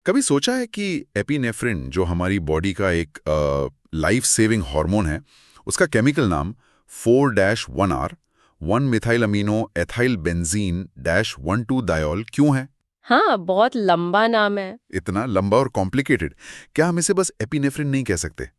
कभी सोचा है कि एपिनेफ्रिन जो हमारी बॉडी का एक लाइफ सेविंग हार्मोन है, उसका केमिकल नाम 4-1R 1 methyl amino ethyl benzene -1,2 diol क्यों है? हाँ, बहुत लंबा नाम है। इतना लंबा और कॉम्प्लिकेटेड। क्या हम इसे बस एपिनेफ्रिन नहीं कह सकते?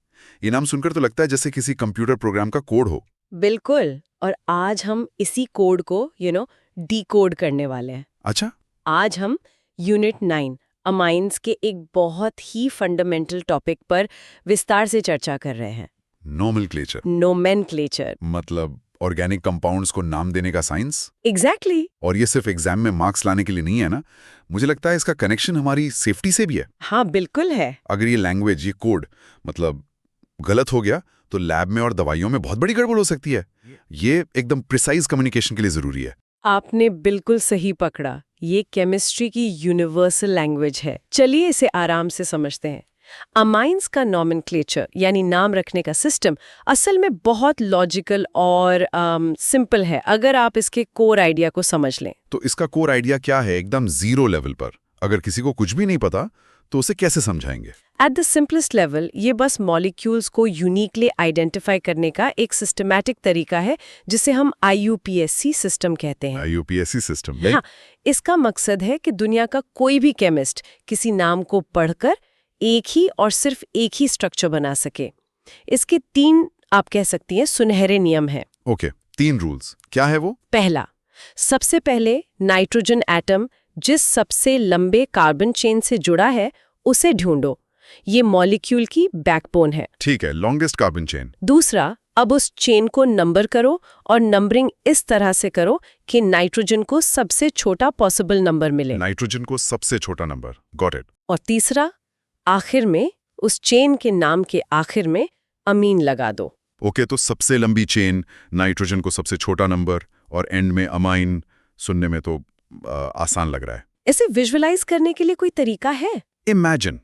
ये नाम सुनकर तो लगता है जैसे किसी कंप्यूटर प्रोग्राम का कोड हो। बिल्कुल। और आज हम इसी कोड को डिकोड करने वाले हैं। अच्छा। आज हम यूनिट 9 अमाइंस के एक बहुत ही फंडामेंटल टॉपिक पर विस्तार से चर्चा कर रहे हैं। नोमेनक्लेचर। नोमेनक्लेचर। मतलब ऑर्गेनिक कंपाउंड्स को नाम देने का साइंस। एग्जैक्टली। और ये सिर्फ एग्जाम में मार्क्स लाने के लिए नहीं है ना? मुझे लगता है इसका कनेक्शन हमारी सेफ्टी से भी है। हाँ, बिल्कुल है। अगर ये लैंग्वेज, ये कोड मतलब गलत हो गया तो लैब में और दवाइयों में बहुत बड़ी गड़बड़ हो सकती है। ये एकदम प्रिसाइज कम्युनिकेशन के लिए जरूरी है। आपने बिल्कुल सही पकड़ा। ये केमिस्ट्री की यूनिवर्सल लैंग्वेज है। चलिए इसे आराम से समझते हैं। अमाइंस का नॉमेनक्लेचर यानी नाम रखने का सिस्टम असल में बहुत लॉजिकल और सिंपल है, अगर आप इसके कोर आइडिया को समझ लें। तो इसका कोर आइडिया क्या है? एकदम जीरो लेवल पर अगर किसी को कुछ भी नहीं पता तो उसे कैसे समझाएंगे? एट द सिंपलेस्ट लेवल ये बस मॉलिक्यूल्स को यूनिकली आइडेंटिफाई करने का एक सिस्टमैटिक तरीका है, जिसे हम IUPAC सिस्टम कहते हैं। IUPAC system. हाँ, इसका मकसद है कि दुनिया का कोई भी केमिस्ट किसी नाम को पढ़कर एक ही और सिर्फ एक ही स्ट्रक्चर बना सके। इसके 3 आप कह सकती हैं सुनहरे नियम हैं। Okay, 3 rules. क्या है वो? पहला, सबसे पहले नाइट्रोजन एटम जिस सबसे लंबे कार्बन चेन से जुड़ा है उसे ढूंढो। ये मॉलिक्यूल की बैकबोन है। ठीक है, लॉन्गेस्ट कार्बन चेन। दूसरा, अब उस चेन को नंबर करो और नंबरिंग इस तरह से करो कि नाइट्रोजन को सबसे छोटा पॉसिबल नंबर मिले। नाइट्रोजन को सबसे छोटा नंबर। Got it. और तीसरा, आखिर में उस चेन के नाम के आखिर में अमीन लगा दो। ओके, तो सबसे लंबी चेन, नाइट्रोजन को सबसे छोटा नंबर और एंड में अमाइन। सुनने में तो आसान लग रहा है। इसे विजुअलाइज करने के लिए कोई तरीका है? इमेजिन,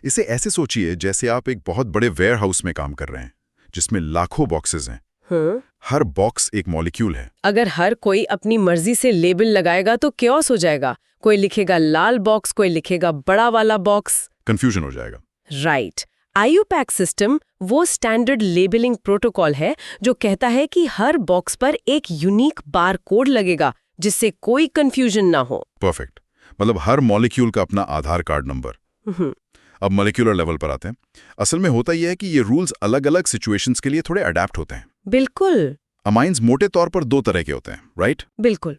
इसे ऐसे सोचिए जैसे आप एक बहुत बड़े वेयर हाउस में काम कर रहे हैं जिसमें लाखों बॉक्सेस हैं। हर बॉक्स एक मॉलिक्यूल है। अगर हर कोई अपनी मर्जी से लेबल लगाएगा तो क्योस हो जाएगा। कोई लिखेगा लाल बॉक्स, कोई लिखेगा बड़ा वाला बॉक्स। कंफ्यूजन हो जाएगा। राइट। IUPAC सिस्टम वो स्टैंडर्ड लेबलिंग प्रोटोकॉल है जो कहता है कि हर बॉक्स पर एक यूनिक बार कोड लगेगा जिससे कोई कंफ्यूजन ना हो। परफेक्ट। मतलब हर मॉलिक्यूल का अपना आधार कार्ड नंबर। अब मॉलिक्यूलर लेवल पर आते हैं। असल में होता यह है कि ये रूल्स अलग अलग सिचुएशंस के लिए थोड़े अडेप्ट होते हैं। बिल्कुल। अमाइंस मोटे तौर पर 2 तरह के होते हैं, राइट? बिल्कुल।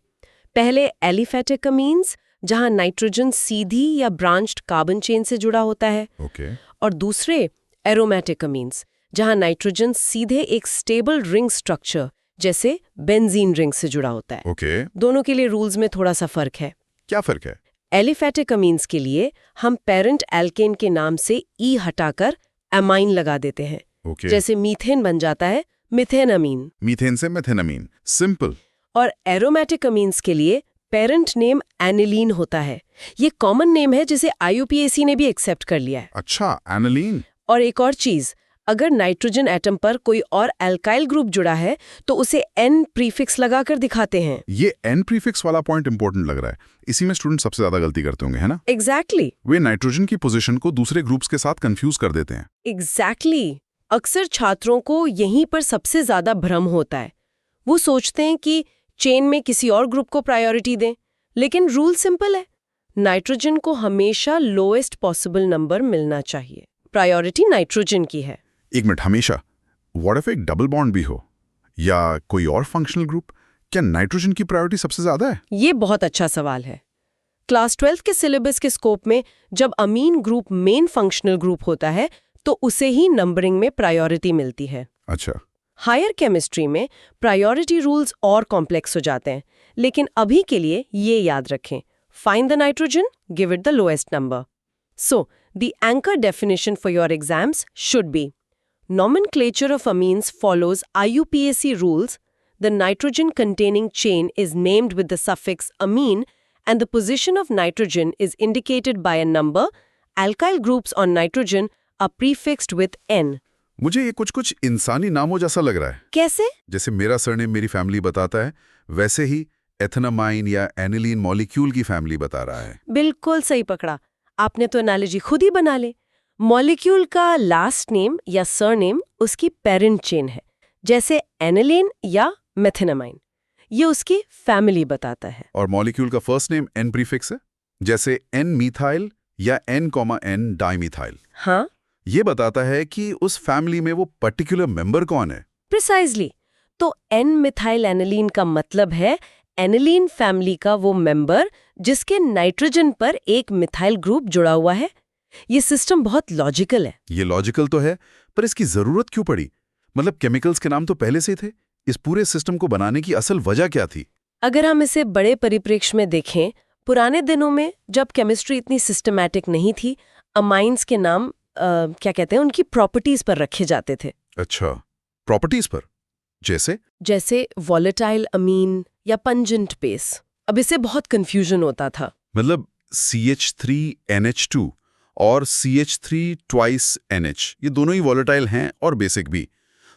पहले एलिफेटिक अमीन्स, जहां नाइट्रोजन सीधी या ब्रांच्ड कार्बन चेन से जुड़ा होता है। ओके। और दूसरे एरोमेटिक अमीन्स, जहां नाइट्रोजन सीधे एक स्टेबल रिंग स्ट्रक्चर जैसे बेंजीन रिंग से जुड़ा होता है। ओके। दोनों के लिए रूल्स में थोड़ा सा फर्क है। क्या फर्क है? एलिफेटिक अमीन्स के लिए हम पेरेंट एल्केन के नाम से ई हटाकर अमाइन लगा देते हैं। ओके। जैसे मीथेन बन जाता है मिथेन अमीन। मीथेन से मेथेनामीन। सिंपल। और एरोमेटिक अमीन्स के लिए पेरेंट नेम एनिलीन होता है। ये कॉमन नेम है जिसे IUPAC ने भी एक्सेप्ट कर लिया है। अच्छा, एनिलीन। और एक और चीज, अगर नाइट्रोजन एटम पर कोई और अल्काइल ग्रुप जुड़ा है तो उसे N प्रीफिक्स लगाकर दिखाते हैं। ये N प्रीफिक्स वाला पॉइंट इंपॉर्टेंट लग रहा है। इसी में स्टूडेंट सबसे ज्यादा गलती करते होंगे, है ना? एग्जैक्टली। वे नाइट्रोजन की पोजीशन को दूसरे ग्रुप्स के साथ कंफ्यूज कर देते हैं। एग्जैक्टली। अक्सर छात्रों को यहीं पर सबसे ज्यादा भ्रम होता है। वो सोचते हैं कि चेन में किसी और ग्रुप को प्रायोरिटी दें, लेकिन रूल सिंपल है। नाइट्रोजन को हमेशा लोएस्ट पॉसिबल नंबर मिलना चाहिए। प्रायोरिटी नाइट्रोजन की है। एक मिनट, हमेशा? व्हाट इफ एक डबल बॉन्ड भी हो या कोई और फंक्शनल ग्रुप? क्या नाइट्रोजन की प्रायोरिटी सबसे ज्यादा है? ये बहुत अच्छा सवाल है। क्लास 12 के सिलेबस के स्कोप में जब अमीन ग्रुप मेन फंक्शनल ग्रुप होता है तो उसे ही नंबरिंग में प्रायोरिटी मिलती है। अच्छा। हायर केमिस्ट्री में प्रायोरिटी रूल्स और कॉम्प्लेक्स हो जाते हैं, लेकिन अभी के लिए ये याद रखें, find the nitrogen, give it the lowest number. So the anchor definition for your exams should be nomenclature of amines follows IUPAC rules. The nitrogen containing chain is named with the suffix amine and the position of nitrogen is indicated by a number. Alkyl groups on nitrogen are prefixed with N. मुझे ये कुछ इंसानी नामों जैसा लग रहा है। कैसे? जैसे मेरा सरनेम मेरी फैमिली बताता है, वैसे ही एथेनामाइन या एनिलीन मॉलिक्यूल की फैमिली बता रहा है। बिल्कुल सही पकड़ा। आपने तो एनालॉजी खुद ही बना ले। मॉलिक्यूल का लास्ट नेम या सरनेम उसकी पेरेंट चेन है, जैसे एनिलीन या मेथिनामाइन। ये उसकी फैमिली बताता है। और मॉलिक्यूल का फर्स्ट नेम एन प्रीफिक्स है, जैसे एन मीथाइल या N, डाइमीथाइल। हाँ, ये बताता है कि उस फैमिली में वो पर्टिकुलर मेंबर कौन है। प्रिसाइजली। तो एन मिथाइल एनिलीन का मतलब है एनिलीन फैमिली का वो मेंबर जिसके नाइट्रोजन पर एक मिथाइल ग्रुप जुड़ा हुआ है। ये सिस्टम बहुत लॉजिकल है। ये लॉजिकल तो है, पर इसकी जरूरत क्यों पड़ी? मतलब केमिकल्स के नाम तो पहले से ही थे। इस पूरे सिस्टम को बनाने की असल वजह क्या थी? अगर हम इसे बड़े परिप्रेक्ष्य में देखें, पुराने दिनों में जब केमिस्ट्री इतनी सिस्टमैटिक नहीं थी, अमाइंस के नाम क्या कहते हैं, उनकी प्रॉपर्टीज पर रखे जाते थे। अच्छा, प्रॉपर्टीज पर? जैसे वॉलेटाइल अमीन या पंजेंट बेस। अब इससे बहुत कंफ्यूजन होता था। मतलब CH3NH2 और CH3 ट्वाइस NH, ये दोनों ही वॉलेटाइल हैं और बेसिक भी।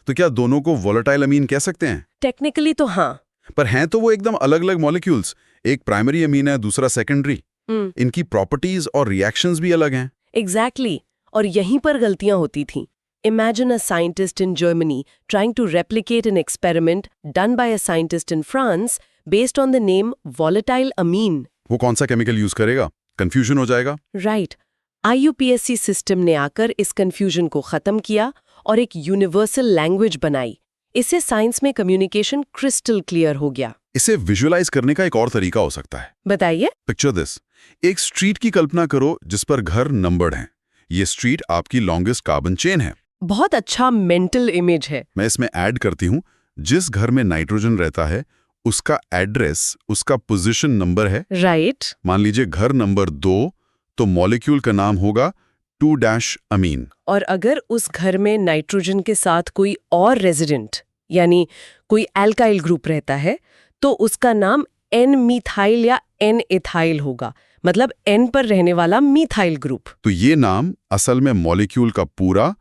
तो क्या दोनों को वॉलेटाइल अमीन कह सकते हैं? टेक्निकली तो हाँ। पर हैं तो वो एकदम अलग अलग मॉलिक्यूल्स। एक प्राइमरी अमीन है, दूसरा सेकेंडरी। इनकी प्रॉपर्टीज और रिएक्शंस भी अलग हैं। एग्जैक्टली। और यहीं पर गलतियां होती थीं। Imagine a scientist in Germany trying to replicate an experiment done by a scientist in France based on the name volatile amine. वो कौन सा केमिकल यूज करेगा? कंफ्यूजन हो जाएगा। Right. IUPAC सिस्टम ने आकर इस कंफ्यूजन को खत्म किया और एक यूनिवर्सल लैंग्वेज बनाई। इससे साइंस में कम्युनिकेशन क्रिस्टल क्लियर हो गया। इसे विजुअलाइज करने का एक और तरीका हो सकता है। बताइए। Picture this. एक स्ट्रीट की कल्पना करो जिस पर घर नंबर्ड हैं। ये स्ट्रीट आपकी लॉन्गेस्ट कार्बन चेन है। बहुत अच्छा मेंटल इमेज है। मैं इसमें ऐड करती हूँ, जिस घर में नाइट्रोजन रहता है उसका एड्रेस उसका पोजीशन नंबर है। राइट। मान लीजिए घर नंबर 2, तो मॉलिक्यूल का नाम होगा 2-अमीन। और अगर उस घर में नाइट्रोजन के साथ कोई और रेजिडेंट यानी कोई एल्काइल ग्रुप रहता है तो उसका नाम एन मीथाइल या एन एथाइल होगा, मतलब एन पर रहने वाला मीथाइल ग्रुप। तो ये नाम असल में मॉलिक्यूल का पूरा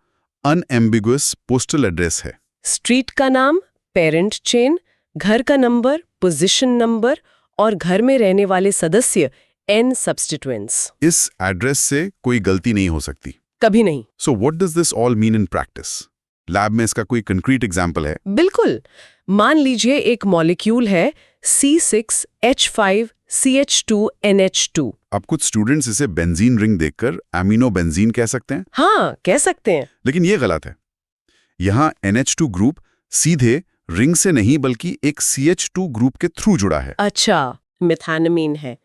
अनएम्बिगुअस पोस्टल एड्रेस है। स्ट्रीट का नाम, पेरेंट चेन, घर का नंबर, पोजीशन नंबर और घर में रहने वाले सदस्य एन सब्स्टिट्यूएंट्स। इस एड्रेस से कोई गलती नहीं हो सकती। कभी नहीं। So what does this all mean in practice? Lab में इसका कोई कंक्रीट एग्जांपल है? बिल्कुल। मान लीजिए एक मॉलिक्यूल है C6H5CH2NH2। अब कुछ स्टूडेंट्स इसे बेंजीन रिंग देखकर एमिनो बेंजीन कह सकते हैं। हाँ, कह सकते हैं। लेकिन ये गलत है। यहाँ NH2 ग्रुप सीधे रिंग से नहीं बल्कि एक CH2 ग्रुप के थ्रू जुड़ा है। अच्छा, मिथानमीन है।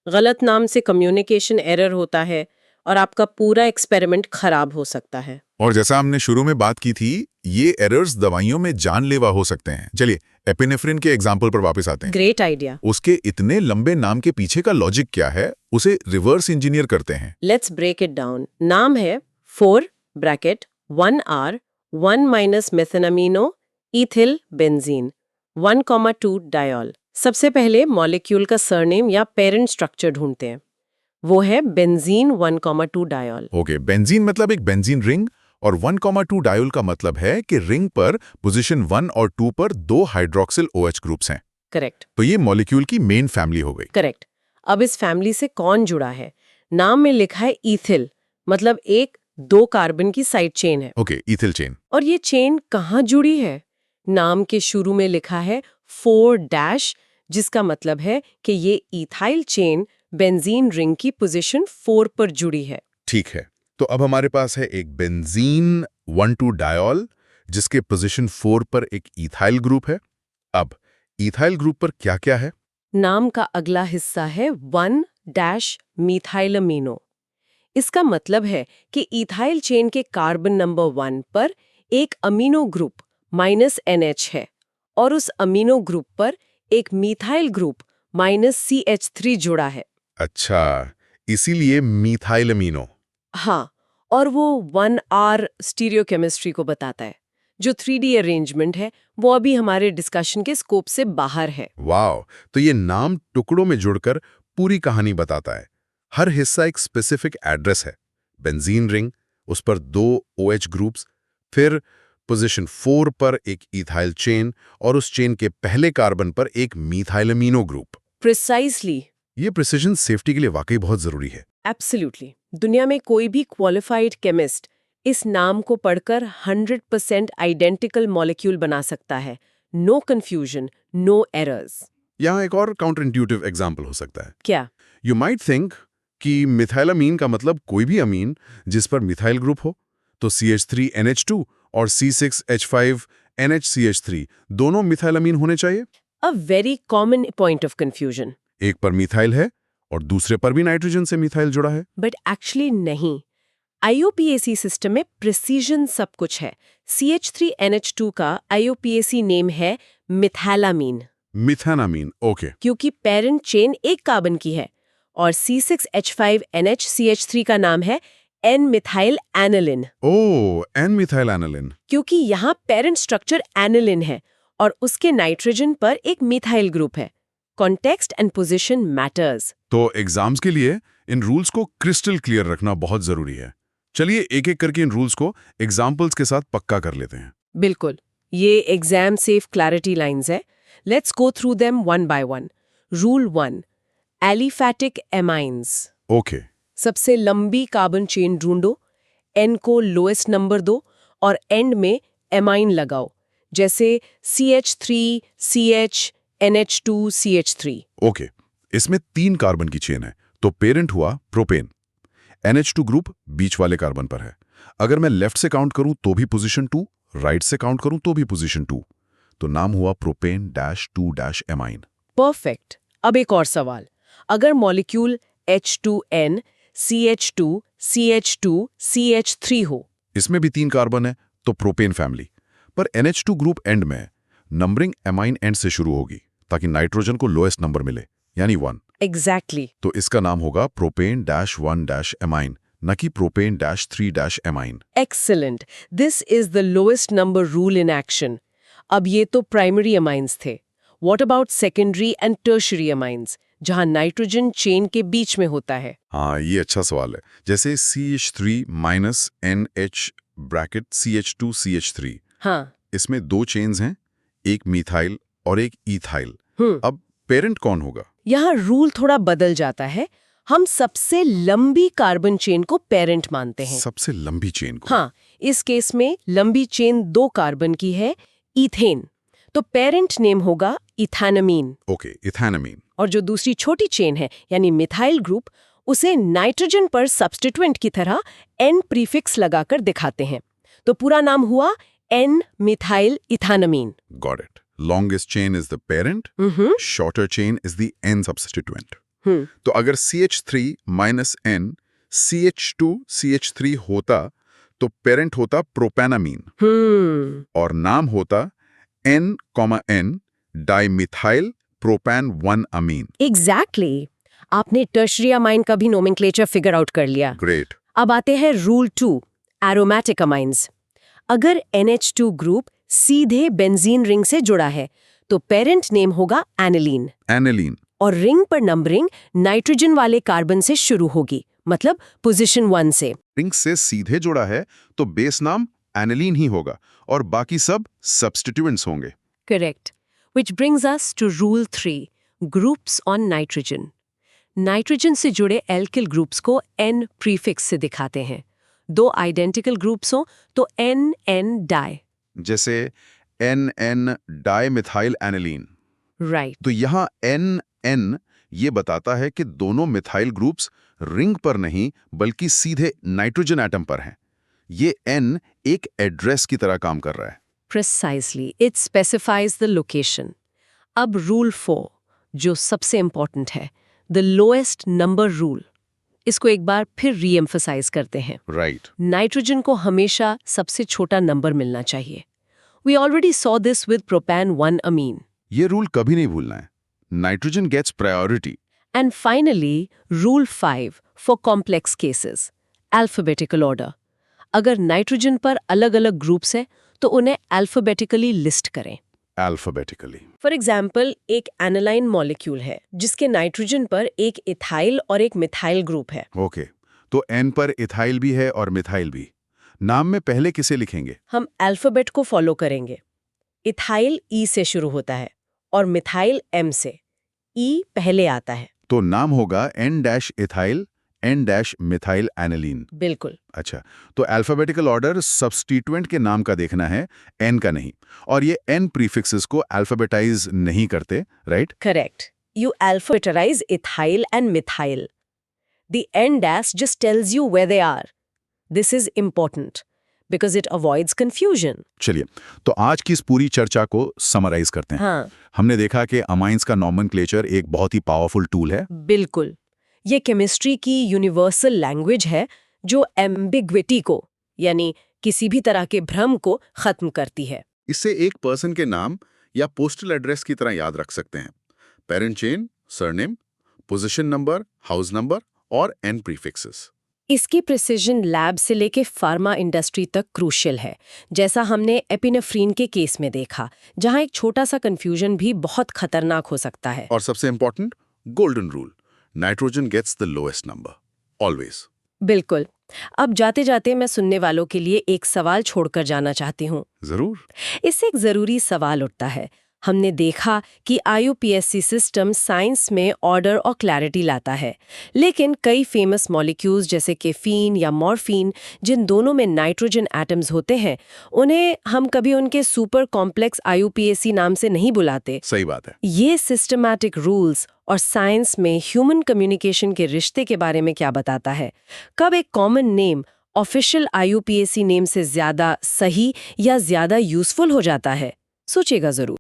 गलत नाम से कम्युनिकेशन एरर होता है और आपका पूरा एक्सपेरिमेंट खराब हो सकता है। और जैसा हमने शुरू में बात की थी, ये एरर्स दवाइयों में जानलेवा हो सकते हैं। चलिए एपिनेफ्रिन के एग्जाम्पल पर वापस आते हैं। Great idea. उसके इतने लंबे नाम के पीछे का लॉजिक क्या है, उसे रिवर्स इंजीनियर करते हैं। Let's break it down. नाम है 4(1R 1- मेथेनामिनो इथिल बेंजीन 1,2 डायॉल। सबसे पहले मॉलिक्यूल का सरनेम या पेरेंट स्ट्रक्चर ढूंढते हैं। वो है बेंजीन 1,2 डायॉल। ओके, बेंजीन मतलब एक बेंजीन रिंग और 1,2 डायोल का मतलब है कि रिंग पर पोजीशन 1 और 2 पर 2 हाइड्रोक्सिल OH ग्रुप्स हैं। करेक्ट। तो ये मॉलिक्यूल की मेन फैमिली हो गई। करेक्ट। अब इस फैमिली से कौन जुड़ा है? नाम में लिखा है इथिल, मतलब एक 2 कार्बन की साइड चेन है। Okay, ethyl chain. और ये चेन कहाँ जुड़ी है? नाम के शुरू में लिखा है 4-, जिसका मतलब है कि ये इथाइल चेन बेंजीन रिंग की पोजीशन 4 पर जुड़ी है। ठीक है, तो अब हमारे पास है एक बेंजीन 1,2 डायोल जिसके पोजीशन 4 पर एक इथाइल ग्रुप है। अब इथाइल ग्रुप पर क्या क्या है? नाम का अगला हिस्सा है 1- मीथाइलअमीनो। इसका मतलब है कि इथाइल चेन के कार्बन नंबर 1 पर एक अमीनो ग्रुप -NH है और उस अमीनो ग्रुप पर एक मीथाइल ग्रुप -CH3 जुड़ा है। अच्छा, इसीलिए मीथाइलअमीनो। हाँ, और वो 1R स्टीरियोकेमिस्ट्री को बताता है। जो 3D अरेंजमेंट है वो अभी हमारे डिस्कशन के स्कोप से बाहर है। वाओ, तो ये नाम टुकड़ों में जुड़कर पूरी कहानी बताता है। हर हिस्सा एक स्पेसिफिक एड्रेस है। बेंजीन रिंग, उस पर 2 OH ग्रुप्स, फिर पोजीशन 4 पर एक इथाइल चेन और उस चेन के पहले कार्बन पर एक मीथाइलअमीनो ग्रुप। प्रिसाइसली। ये प्रिसिजन सेफ्टी के लिए वाकई बहुत जरूरी है। एब्सोल्युटली। दुनिया में कोई भी क्वालिफाइड केमिस्ट इस नाम को पढ़कर 100% आइडेंटिकल मॉलिक्यूल बना सकता है। No confusion, no errors. यहाँ एक और काउंटर इंट्यूटिव एग्जाम्पल हो सकता है। क्या? यू माइट थिंक कि मिथाइलामीन का मतलब कोई भी अमीन जिस पर मिथाइल ग्रुप हो, तो CH3NH2 और C6H5NHCH3 दोनों मिथाइलामीन होने चाहिए। A very common point of confusion. एक पर मिथाइल है और दूसरे पर भी नाइट्रोजन से मिथाइल जुड़ा है। बट एक्चुअली नहीं। IUPAC सिस्टम में प्रिसीजन सब कुछ है। CH3NH2 का IUPAC नेम है मिथैलामीन, मिथानामीन, ओके। क्योंकि पेरेंट चेन एक कार्बन की है, और C6H5NHCH3 का नाम है N-मिथाइल एनिलिन, ओह, एन मिथाइल एनिलिन। क्योंकि यहाँ पेरेंट स्ट्रक्चर एनिलिन है और उसके नाइट्रोजन पर एक मिथाइल ग्रुप है। Context and position matters. तो एग्जाम्स के लिए इन रूल्स को क्रिस्टल क्लियर रखना बहुत जरूरी है। चलिए एक एक करके इन रूल्स को एग्जाम्पल्स के साथ पक्का कर लेते हैं। बिल्कुल, ये एग्जाम सेफ क्लैरिटी लाइंस है। Let's go through them one by one. Rule 1, aliphatic amines. Okay. सबसे लंबी कार्बन चेन ढूंढो, N को लोएस्ट नंबर दो और एंड में एमाइन लगाओ, जैसे CH3, CH, NH2, CH3। Okay, इसमें 3 कार्बन की चेन है, तो पेरेंट हुआ प्रोपेन। NH2 ग्रुप बीच वाले कार्बन पर है। अगर मैं लेफ्ट से काउंट करूं तो भी पोजीशन 2, राइट से काउंट करूं तो भी पोजीशन 2, तो नाम हुआ प्रोपेन-2- एमाइन। परफेक्ट। अब एक और सवाल। अगर molecule H2N, CH2, CH2, CH3 हो। इसमें भी 3 कार्बन है, तो प्रोपेन फैमिली। पर NH2 ग्रुप एंड में है। नंबरिंग एमाइन एंड से शुरू होगी ताकि नाइट्रोजन को लोएस्ट नंबर मिले, यानी 1। एग्जैक्टली। तो इसका नाम होगा प्रोपेन-1- एमाइन, न कि propane- amine. Excellent. This is the lowest number rule in action. अब ये तो प्राइमरी अमाइंस थे। What about secondary and tertiary amines, जहां नाइट्रोजन चेन के बीच में होता है? हाँ, ये अच्छा सवाल है। जैसे CH3-NH(CH2CH3). हाँ। इसमें 2 चेन्स हैं, एक मिथाइल और एक इथाइल। अब पेरेंट कौन होगा? यहाँ रूल थोड़ा बदल जाता है। हम सबसे लंबी कार्बन चेन को पेरेंट मानते हैं। सबसे लंबी चेन को? हाँ, इस केस में लंबी चेन 2 कार्बन की है, इथेन, तो पेरेंट नेम होगा इथैनामीन। ओके, इथैनामीन। और जो दूसरी छोटी चेन है यानी मिथाइल ग्रुप, उसे नाइट्रोजन पर सब्स्टिट्यूएंट की तरह N प्रीफिक्स लगाकर दिखाते हैं, तो पूरा नाम हुआ N-मिथाइल इथैनामीन। Got it. Longest chain is the parent, shorter chain is the N substituent. तो अगर CH3-N CH2CH3 होता तो पेरेंट होता प्रोपेनामीन और नाम होता N, डाइमिथाइल प्रोपैन 1-अमीन। एग्जैक्टली। आपने टर्शियरी अमाइन का भी नोमेनक्लेचर फिगर आउट कर लिया। ग्रेट। अब आते हैं रूल 2, एरोमेटिक अमाइंस। अगर NH2 ग्रुप सीधे बेंजीन रिंग से जुड़ा है तो पेरेंट नेम होगा एनिलीन। एनिलीन। और रिंग पर नंबरिंग नाइट्रोजन वाले कार्बन से शुरू होगी, मतलब पोजीशन 1 से। रिंग से सीधे जुड़ा है तो बेस नाम एनिलीन ही होगा और बाकी सब सब्स्टिट्यूएंट्स होंगे। Correct. Which brings us to rule 3, groups on nitrogen. Nitrogen से जुड़े एल्किल ग्रुप्स को N प्रीफिक्स से दिखाते हैं। 2 आइडेंटिकल ग्रुप्स हो तो N-N डाई। जैसे N-N डाइमिथाइल एनिलीन। राइट। तो यहाँ N-N ये बताता है कि दोनों मिथाइल ग्रुप्स रिंग पर नहीं बल्कि सीधे नाइट्रोजन एटम पर हैं। ये N एक एड्रेस की तरह काम कर रहा है। Precisely, it specifies the location. अब रूल 4, जो सबसे इंपॉर्टेंट है, the lowest number rule. इसको एक बार फिर रीएम्फसाइज करते हैं। राइट। नाइट्रोजन को हमेशा सबसे छोटा नंबर मिलना चाहिए। We already saw this with propan-1-amine. ये रूल कभी नहीं भूलना है। Nitrogen gets priority. And finally, rule 5 for complex cases, alphabetical order. अगर नाइट्रोजन पर अलग-अलग ग्रुप्स हैं तो उन्हें अल्फाबेटिकली लिस्ट करें। अल्फाबेटिकली। फॉर एग्जाम्पल, एक एनालाइन मॉलिक्यूल है जिसके नाइट्रोजन पर एक इथाइल और एक मिथाइल ग्रुप है। ओके, तो N पर इथाइल भी है और मिथाइल भी। नाम में पहले किसे लिखेंगे? हम अल्फाबेट को फॉलो करेंगे। इथाइल E से शुरू होता है और मिथाइल M से। E पहले आता है। तो नाम होगा N-इथाइल N-मिथाइल एनिलीन। बिल्कुल। अच्छा, तो अल्फाबेटिकल ऑर्डर सब्स्टिट्यूएंट के नाम का देखना है, N का नहीं। और ये N प्रीफिक्सेस को अल्फाबेटाइज नहीं करते, right? Correct. You alphabetize ethyl and methyl. The N dash just tells you where they are. This is important because it avoids confusion. चलिए, तो आज की इस पूरी चर्चा को समराइज करते हैं। हाँ, हमने देखा कि अमाइंस का नॉमेनक्लेचर एक बहुत ही पावरफुल टूल है। बिल्कुल। ये केमिस्ट्री की यूनिवर्सल लैंग्वेज है जो एम्बिग्विटी को, यानी किसी भी तरह के भ्रम को खत्म करती है। इससे एक पर्सन के नाम या पोस्टल एड्रेस की तरह याद रख सकते हैं। Parent chain, surname, position number, house number और N प्रीफिक्सेस। इसकी प्रिसिजन लैब से लेके फार्मा इंडस्ट्री तक क्रूशियल है, जैसा हमने एपिनेफ्रीन के केस में देखा, जहां एक छोटा सा कंफ्यूजन भी बहुत खतरनाक हो सकता है। और सबसे important, golden rule, nitrogen gets the lowest number, always. बिल्कुल। अब जाते जाते मैं सुनने वालों के लिए एक सवाल छोड़कर जाना चाहती हूँ। जरूर। इससे एक ज़रूरी सवाल उठता है। हमने देखा कि IUPAC सिस्टम साइंस में ऑर्डर और क्लैरिटी लाता है, लेकिन कई फेमस मॉलिक्यूल्स जैसे केफीन या मॉर्फिन, जिन दोनों में नाइट्रोजन एटम्स होते हैं, उन्हें हम कभी उनके सुपर कॉम्प्लेक्स IUPAC नाम से नहीं बुलाते। सही बात है। ये सिस्टमैटिक रूल्स और साइंस में ह्यूमन कम्युनिकेशन के रिश्ते के बारे में क्या बताता है? कब एक common name official IUPAC name से ज़्यादा सही या ज़्यादा यूजफुल हो जाता है? सोचिएगा ज़रूर।